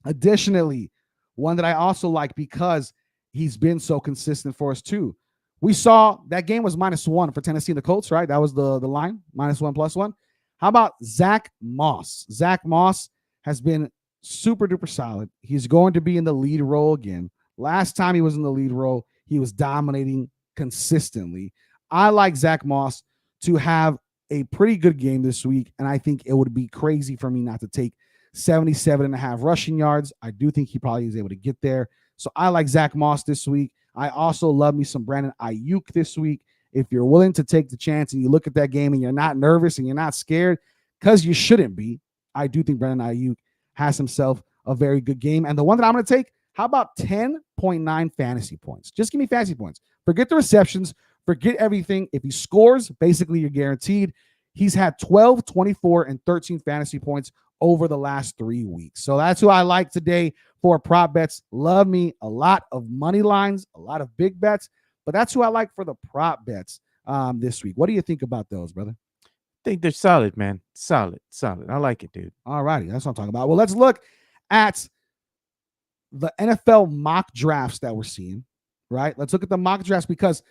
Additionally, one that I also like because he's been so consistent for us too. We saw that game was -1 for Tennessee and the Colts, right? That was the line, -1 +1. How about Zach Moss? Zach Moss has been super duper solid. He's going to be in the lead role again. Last time he was in the lead role, he was dominating consistently. I like Zach Moss to have a pretty good game this week, and I think it would be crazy for me not to take 77.5 rushing yards. I do think he probably is able to get there. So I like Zach Moss this week. I also love me some Brandon Ayuk this week. If you're willing to take the chance and you look at that game and you're not nervous and you're not scared, because you shouldn't be, I do think Brandon Ayuk has himself a very good game. And the one that I'm going to take, how about 10.9 fantasy points? Just give me fantasy points. Forget the receptions. Forget everything. If he scores, basically you're guaranteed. He's had 12, 24, and 13 fantasy points over the last 3 weeks. So that's who I like today for prop bets. Love me a lot of money lines, a lot of big bets, but that's who I like for the prop bets this week. What do you think about those, brother?
I think they're solid, man. Solid. I like it, dude.
All righty. That's what I'm talking about. Well, let's look at the NFL mock drafts that we're seeing, right? Let's look at the mock drafts because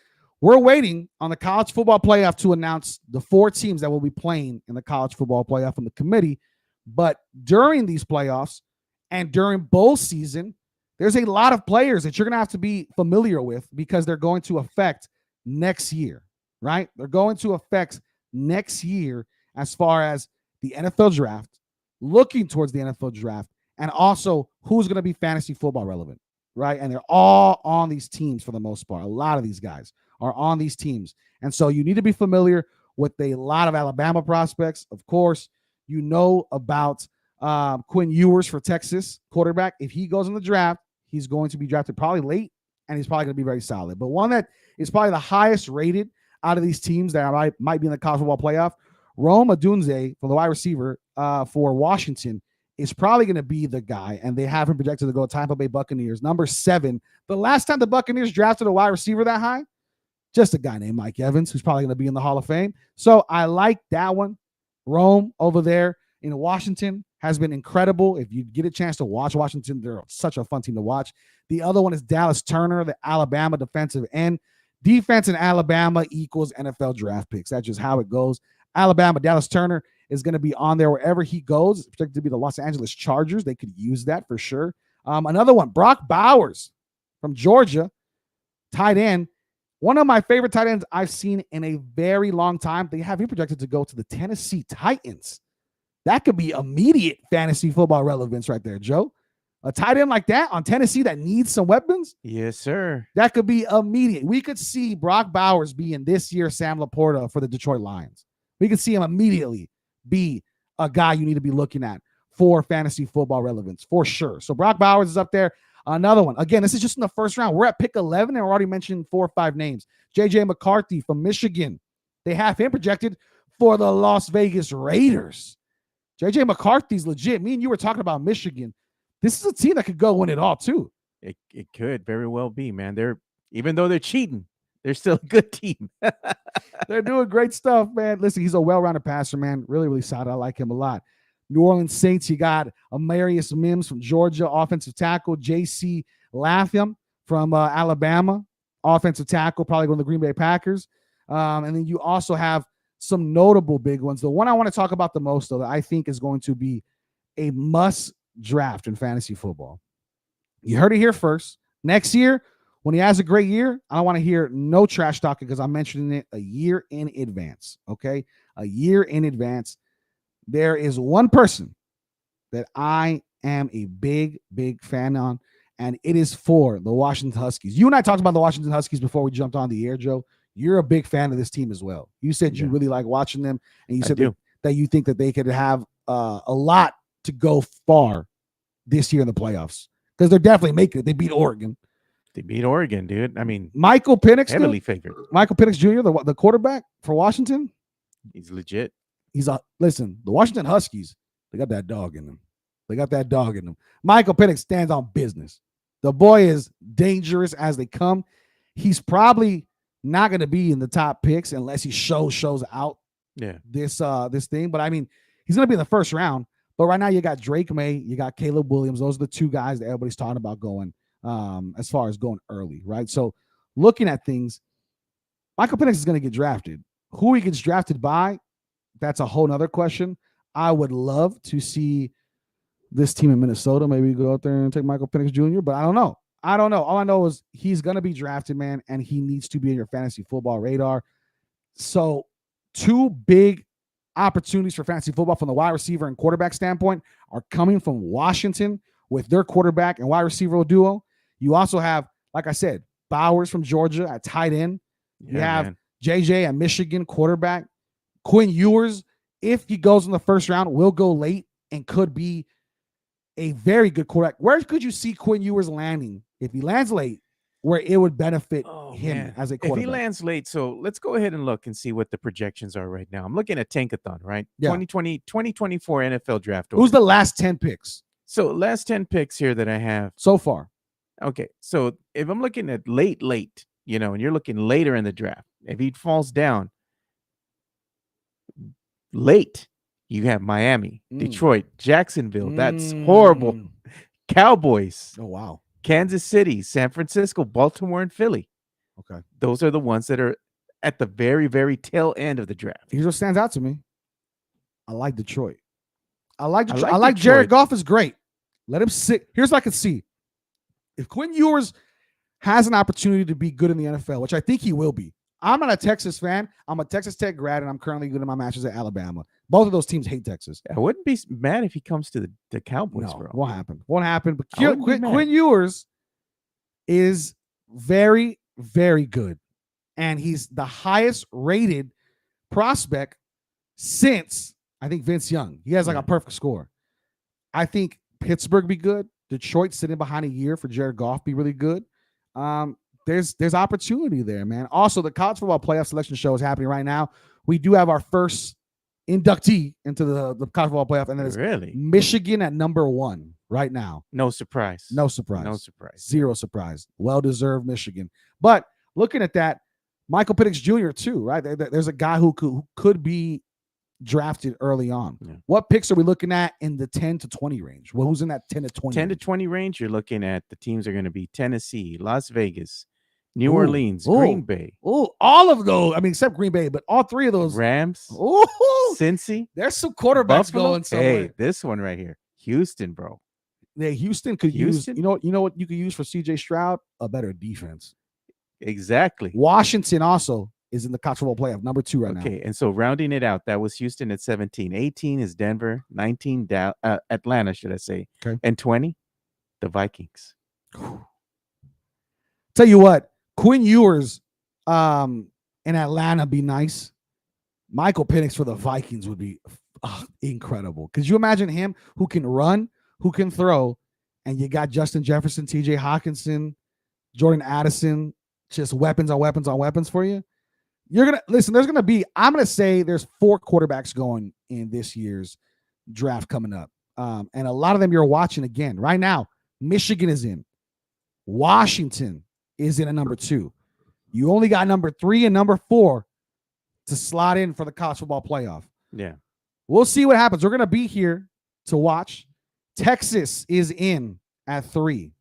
we're waiting on the college football playoff to announce the 4 teams that will be playing in the college football playoff from the committee. But during these playoffs and during bowl season, there's a lot of players that you're going to have to be familiar with because they're going to affect next year, right? They're going to affect next year as far as the NFL draft, looking towards the NFL draft, and also who's going to be fantasy football relevant, right? And they're all on these teams for the most part. A lot of these guys are on these teams. And so you need to be familiar with a lot of Alabama prospects. Of course, you know about Quinn Ewers for Texas, quarterback. If he goes in the draft, he's going to be drafted probably late, and he's probably going to be very solid. But one that is probably the highest rated out of these teams that might be in the college football playoff, Rome Odunze from the wide receiver for Washington is probably going to be the guy, and they have him projected to go Tampa Bay Buccaneers, number 7. The last time the Buccaneers drafted a wide receiver that high, just a guy named Mike Evans, who's probably going to be in the Hall of Fame. So I like that one. Rome over there in Washington has been incredible. If you get a chance to watch Washington, they're such a fun team to watch. The other one is Dallas Turner, the Alabama defensive end. Defense in Alabama equals NFL draft picks. That's just how it goes. Alabama, Dallas Turner is going to be on there wherever he goes. It's projected to be the Los Angeles Chargers. They could use that for sure. Another one, Brock Bowers from Georgia, tight end. One of my favorite tight ends I've seen in a very long time. They have him projected to go to the Tennessee Titans. That could be immediate fantasy football relevance right there, Joe. A tight end like that on Tennessee that needs some weapons?
Yes, sir.
That could be immediate. We could see Brock Bowers be in this year's Sam Laporta for the Detroit Lions. We could see him immediately be a guy you need to be looking at for fantasy football relevance, for sure. So Brock Bowers is up there. Another one. Again, this is just in the first round. We're at pick 11, and we're already mentioned 4 or 5 names. J.J. McCarthy from Michigan. They have him projected for the Las Vegas Raiders. J.J. McCarthy's legit. Me and you were talking about Michigan. This is a team that could go win it all, too.
It could very well be, man. Even though they're cheating, they're still a good team.
They're doing great stuff, man. Listen, he's a well-rounded passer, man. Really, really solid. I like him a lot. New Orleans Saints, you got Amarius Mims from Georgia, offensive tackle. J.C. Latham from Alabama, offensive tackle, probably going to the Green Bay Packers. And then you also have some notable big ones. The one I want to talk about the most, though, that I think is going to be a must draft in fantasy football. You heard it here first. Next year, when he has a great year, I don't want to hear no trash talking because I'm mentioning it a year in advance, okay? A year in advance. There is one person that I am a big, big fan on, and it is for the Washington Huskies. You and I talked about the Washington Huskies before we jumped on the air, Joe. You're a big fan of this team as well. You said you really like watching them, and you said that you think that they could have a lot to go far this year in the playoffs because they're definitely making it. They beat Oregon.
They beat Oregon, dude. I mean,
Michael Penix,
heavily favored.
Michael Penix Jr., the quarterback for Washington.
He's legit.
Listen, the Washington Huskies, they got that dog in them. Michael Penix stands on business. The boy is dangerous as they come. He's probably not going to be in the top picks unless he shows out this thing. But I mean, he's going to be in the first round. But right now you got Drake May, you got Caleb Williams. Those are the two guys that everybody's talking about going as far as going early, right? So looking at things, Michael Penix is going to get drafted. Who he gets drafted by, that's a whole nother question. I would love to see this team in Minnesota maybe go out there and take Michael Penix Jr., but I don't know. All I know is he's going to be drafted, man, and he needs to be in your fantasy football radar. So two big opportunities for fantasy football from the wide receiver and quarterback standpoint are coming from Washington with their quarterback and wide receiver duo. You also have, like I said, Bowers from Georgia at tight end. You have JJ at Michigan quarterback. Quinn Ewers, if he goes in the first round, will go late and could be a very good quarterback. Where could you see Quinn Ewers landing if he lands late, where it would benefit him as a quarterback?
If he lands late, so let's go ahead and look and see what the projections are right now. I'm looking at Tankathon, right?
Yeah.
2024 NFL draft order.
Who's the last 10 picks?
So last 10 picks here that I have
so far.
Okay, so if I'm looking at late, and you're looking later in the draft, if he falls down late, you have Miami, Detroit, Jacksonville. That's horrible. Cowboys.
Oh, wow.
Kansas City, San Francisco, Baltimore, and Philly.
Okay.
Those are the ones that are at the very, very tail end of the draft.
Here's what stands out to me. I like Detroit. I like Jared Goff is great. Let him sit. Here's what I can see. If Quinn Ewers has an opportunity to be good in the NFL, which I think he will be. I'm not a Texas fan. I'm a Texas Tech grad, and I'm currently good in my matches at Alabama. Both of those teams hate Texas.
I wouldn't be mad if he comes to the Cowboys, bro.
Won't happen. But Quinn Ewers is very, very good. And he's the highest rated prospect since, I think, Vince Young. He has like a perfect score. I think Pittsburgh be good. Detroit sitting behind a year for Jared Goff be really good. There's opportunity there, man. Also, the college football playoff selection show is happening right now. We do have our first inductee into the college football playoff, and that is Michigan at number 1 right now.
No surprise.
Zero surprise. Well-deserved Michigan. But looking at that, Michael Penix Jr. too, right? There's a guy who could be drafted early on. Yeah. What picks are we looking at in the 10 to 20 range? Well, who's in that 10 to 20?
10 to 20 range, you're looking at the teams are going to be Tennessee, Las Vegas, New Orleans, Green Bay.
All of those. I mean, except Green Bay, but all three of those.
Rams, Cincy.
There's some quarterbacks going somewhere.
Hey, this one right here. Houston, bro.
Yeah, Houston could use, you know what you could use for CJ Stroud? A better defense.
Exactly.
Washington also is in the college football playoff, number 2 right now.
Okay, and so rounding it out, that was Houston at 17. 18 is Denver. 19, Atlanta, should I say.
Okay.
And 20, the Vikings.
Tell you what, Quinn Ewers in Atlanta be nice. Michael Penix for the Vikings would be incredible. Could you imagine him who can run, who can throw, and you got Justin Jefferson, TJ Hawkinson, Jordan Addison, just weapons on weapons on weapons for you? You're going to listen, I'm going to say there's 4 quarterbacks going in this year's draft coming up. And a lot of them you're watching again right now. Michigan is in. Washington is in at number 2. You only got number 3 and number 4 to slot in for the college football playoff.
Yeah.
We'll see what happens. We're going to be here to watch. Texas is in at 3.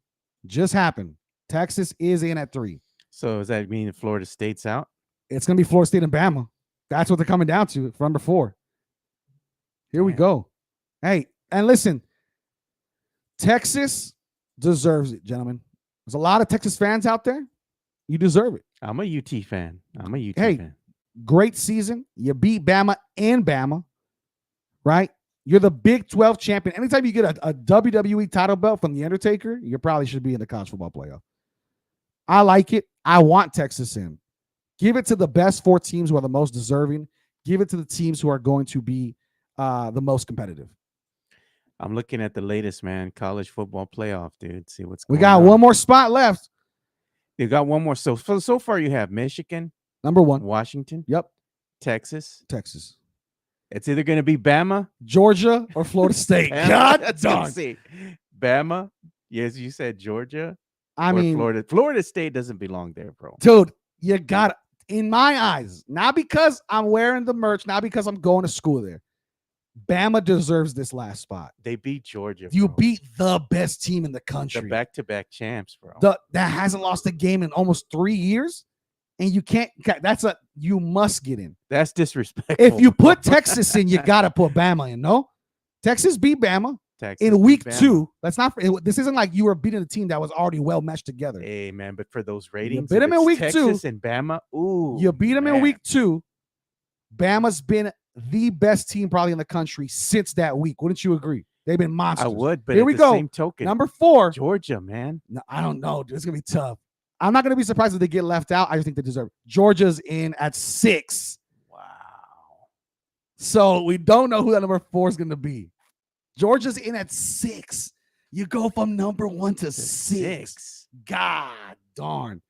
Just happened. Texas is in at 3.
So does that mean Florida State's out?
It's going to be Florida State and Bama. That's what they're coming down to for number 4. Here we go. Hey, and listen, Texas deserves it, gentlemen. There's a lot of Texas fans out there. You deserve it.
I'm a UT fan. Fan.
Great season. You beat Bama and Bama, right? You're the Big 12 champion. Anytime you get a WWE title belt from The Undertaker, you probably should be in the college football playoff. I like it. I want Texas in. Give it to the best 4 teams who are the most deserving. Give it to the teams who are going to be the most competitive.
I'm looking at the latest, man. College football playoff, dude. See what's
We
going
got
on.
one more spot left.
You got one more. So far, you have Michigan,
Number 1.
Washington,
Yep.
Texas.
Texas.
It's either going to be Bama,
Georgia, or Florida State.
Bama.
God
Let's
darn.
see. Bama. Yes, you said Georgia.
I
or
mean,
Florida. Florida State doesn't belong there, bro.
dude, you got, in my eyes, not because I'm wearing the merch, not because I'm going to school there. Bama deserves this last spot.
They beat Georgia.
You
bro.
beat the best team in the
the
country.
back-to-back champs, bro.
That hasn't lost a game in almost 3 years. And you can't, you must get in.
That's disrespectful.
If you
bro.
put Texas in, you got to put Bama in, no? Texas beat Bama
Texas
in
beat
week
Bama.
2. This isn't like you were beating a team that was already well meshed together.
Hey, man, but for those ratings,
beat
if
'em in
it's
week
Texas
2.
and Bama. Ooh,
You beat them in
man.
week 2. Bama's been the best team probably in the country since that week. Wouldn't you agree? They've been monsters.
I would, but
Here
at
we
the
go.
same token,
Number 4.
Georgia, man.
No, I don't know. Dude. It's going to be tough. I'm not going to be surprised if they get left out. I just think they deserve it. Georgia's in at 6.
Wow.
So we don't know who that number 4 is going to be. Georgia's in at 6. You go from number 1 to 6. God darn.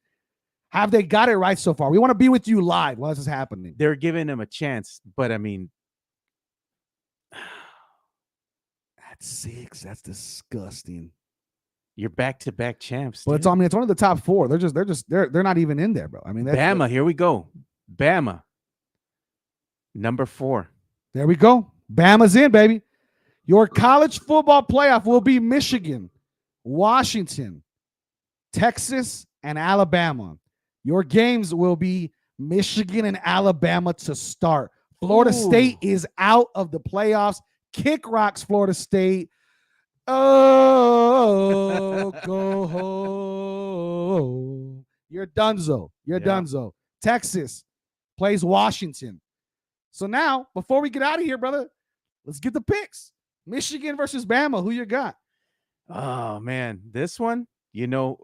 Have they got it right so far? We want to be with you live while this is happening.
They're giving them a chance, but I mean,
At 6, that's disgusting.
you're back-to-back champs.
But
dude.
it's one of the top 4. They're not even in there, bro. I mean,
Bama. Here we go. Bama, number 4.
There we go. Bama's in, baby. Your college football playoff will be Michigan, Washington, Texas, and Alabama. Your games will be Michigan and Alabama to start. Florida
Ooh.
State is out of the playoffs. Kick rocks, Florida State. Oh, go home. You're donezo. You're
Yeah.
donezo. Texas plays Washington. So now, before we get out of here, brother, let's get the picks. Michigan versus Bama. Who you got?
Oh man, this one, you know,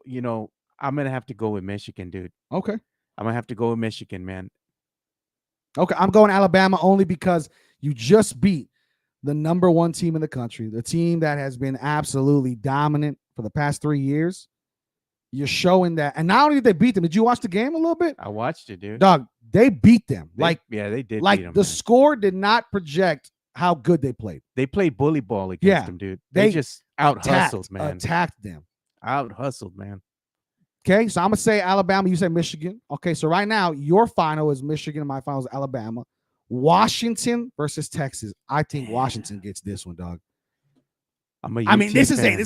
I'm gonna have to go with Michigan, dude.
Okay.
I'm gonna have to go with Michigan, man.
Okay. I'm going Alabama only because you just beat the number 1 team in the country, the team that has been absolutely dominant for the past 3 years. You're showing that. And not only did they beat them, did you watch the game a little bit?
I watched it, dude.
Dog, they beat them.
They did.
Like
beat 'em,
the
man.
score did not project how good they played.
They played bully ball against
Yeah.
them, dude.
They
They just out hustled, man.
Attacked them.
Out hustled, man.
Okay, so I'm gonna say Alabama. You say Michigan. Okay, so right now your final is Michigan, and my final is Alabama. Washington versus Texas. I think Washington gets this one, dog.
I'm a
I mean,
UT
this
fan.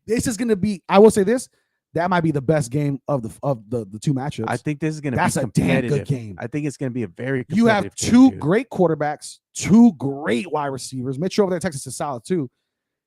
is gonna be. I will say this. That might be the best game of the 2 matchups.
I think this is gonna
That's
be
a damn
competitive.
good game.
I think it's gonna be a very
You have
competitive
2
game, dude.
great quarterbacks, 2 great wide receivers. Mitchell over there, Texas is solid too.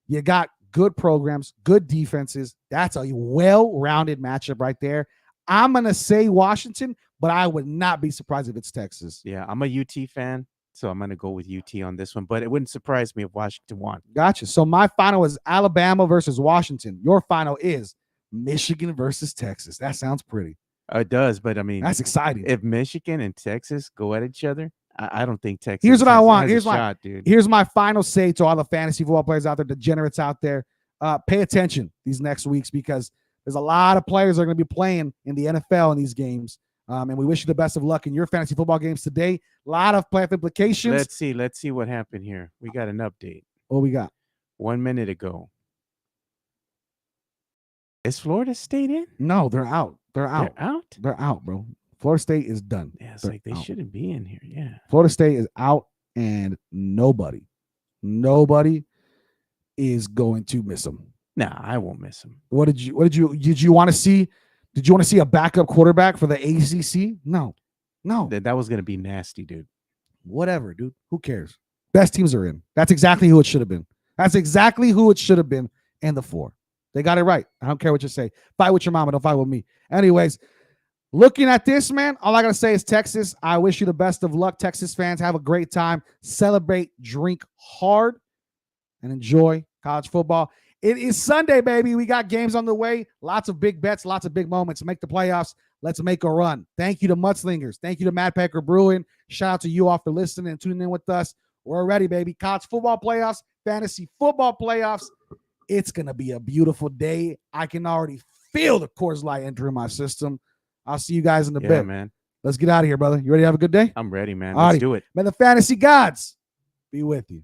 You got good programs, good defenses. That's a well-rounded matchup right there. I'm gonna say Washington, but I would not be surprised if it's Texas.
Yeah, I'm a UT fan, so I'm gonna go with UT on this one. But it wouldn't surprise me if Washington won.
Gotcha. So my final is Alabama versus Washington. Your final is Michigan versus Texas. That sounds pretty.
It does, but I mean,
That's exciting.
if Michigan and Texas go at each other, I don't think Texas.
Here's what I want.
Has
Here's
a
my
shot, dude.
Here's my final say to all the fantasy football players out there, degenerates out there. Pay attention these next weeks because there's a lot of players that are going to be playing in the NFL in these games. And we wish you the best of luck in your fantasy football games today. A lot of playoff implications.
Let's see what happened here. We got an update.
What we got?
1 minute ago. Is Florida State in?
No, they're out. They're out.
They're out?
They're out, bro. Florida State is done.
Yeah, it's
They're
like they
out.
shouldn't be in here. Yeah.
Florida State is out, and nobody is going to miss them.
Nah, I won't miss them.
Did you want to see? Did you want to see a backup quarterback for the ACC? No.
That was gonna be nasty, dude.
Whatever, dude. Who cares? Best teams are in. That's exactly who it should have been. That's exactly who it should have been in the 4. They got it right. I don't care what you say. Fight with your mama. Don't fight with me. Anyways, looking at this, man, all I got to say is Texas. I wish you the best of luck, Texas fans. Have a great time. Celebrate, drink hard, and enjoy college football. It is Sunday, baby. We got games on the way. Lots of big bets, lots of big moments. Make the playoffs. Let's make a run. Thank you to Mudslingers. Thank you to Matt Pecker Brewing. Shout out to you all for listening and tuning in with us. We're ready, baby. College football playoffs. fantasy football playoffs. It's going to be a beautiful day. I can already feel the Coors Light entering my system. I'll see you guys in a bit.
Man.
Let's get out of here, brother. You ready to have a good day?
I'm ready, man.
All right.
Let's do it.
May the fantasy gods be with you.